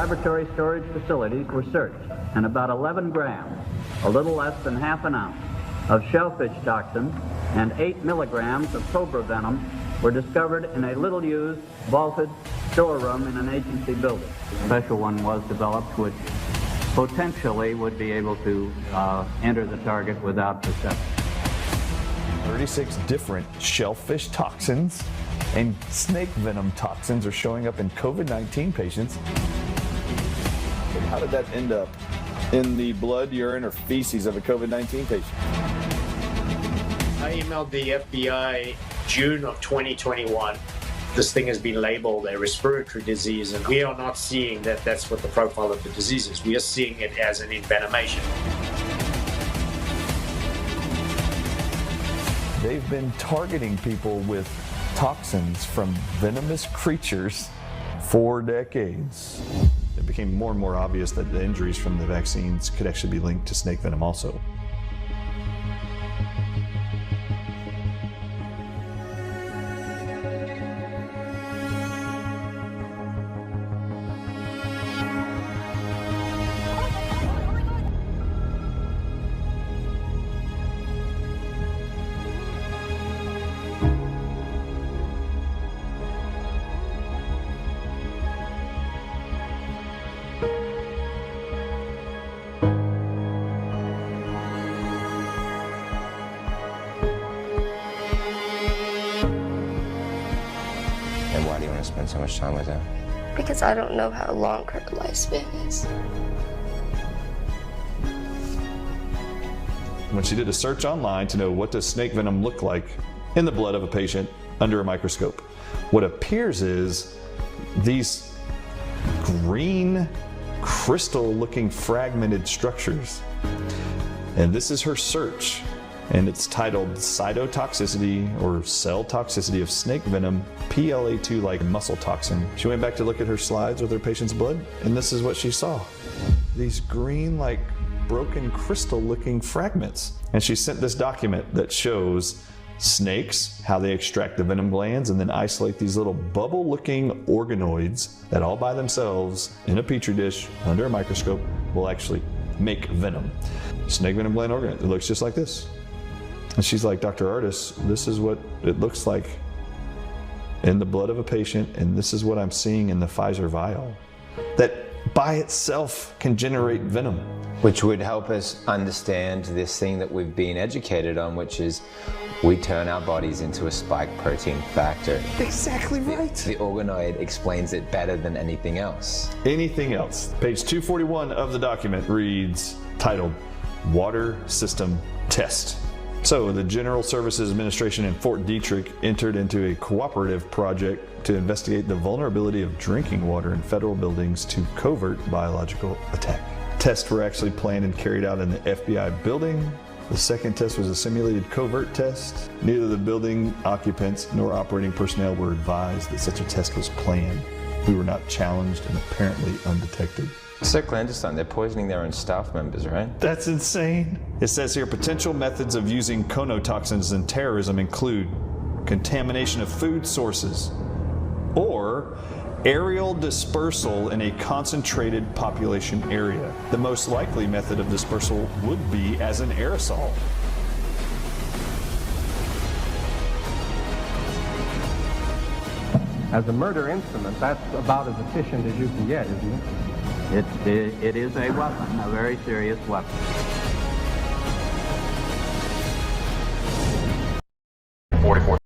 laboratory storage facilities were searched, and about 11 grams, a little less than half an ounce, of shellfish toxins and 8 milligrams of cobra venom were discovered in a little-used, vaulted storeroom in an agency building. A special one was developed which potentially would be able to enter the target without perception. 36 different shellfish toxins and snake venom toxins are showing up in COVID-19 patients. But how did that end up in the blood, urine, or feces of a COVID-19 patient? I emailed the FBI June of 2021. This thing has been labeled a respiratory disease, and we are not seeing that that's what the profile of the disease is. We are seeing it as an envenomation. They've been targeting people with toxins from venomous creatures for decades. It became more and more obvious that the injuries from the vaccines could actually be linked to snake venom also. And why do you want to spend so much time with her? Because I don't know how long her lifespan is. When she did a search online to know what does snake venom look like in the blood of a patient under a microscope, what appears is these green crystal-looking fragmented structures. And this is her search, and it's titled Cytotoxicity or Cell Toxicity of Snake Venom, PLA2 like muscle toxin. She went back to look at her slides with her patient's blood, and this is what she saw. These green like broken crystal looking fragments. And she sent this document that shows snakes, how they extract the venom glands and then isolate these little bubble looking organoids that all by themselves in a petri dish under a microscope will actually make venom. Snake venom gland organoid, it looks just like this. And she's like, Dr. Artis, this is what it looks like in the blood of a patient, and this is what I'm seeing in the Pfizer vial. That by itself can generate venom. Which would help us understand this thing that we've been educated on, which is we turn our bodies into a spike protein factor. Exactly right. The organoid explains it better than anything else. Anything else. Page 241 of the document reads, titled, Water System Test. So the General Services Administration in Fort Detrick entered into a cooperative project to investigate the vulnerability of drinking water in federal buildings to covert biological attack. Tests were actually planned and carried out in the FBI building. The second test was a simulated covert test. Neither the building occupants nor operating personnel were advised that such a test was planned. We were not challenged and apparently undetected. So clandestine, they're poisoning their own staff members, right? That's insane. It says here, potential methods of using conotoxins in terrorism include contamination of food sources or aerial dispersal in a concentrated population area. The most likely method of dispersal would be as an aerosol. As a murder instrument, that's about as efficient as you can get, isn't it? It is a weapon, a very serious weapon.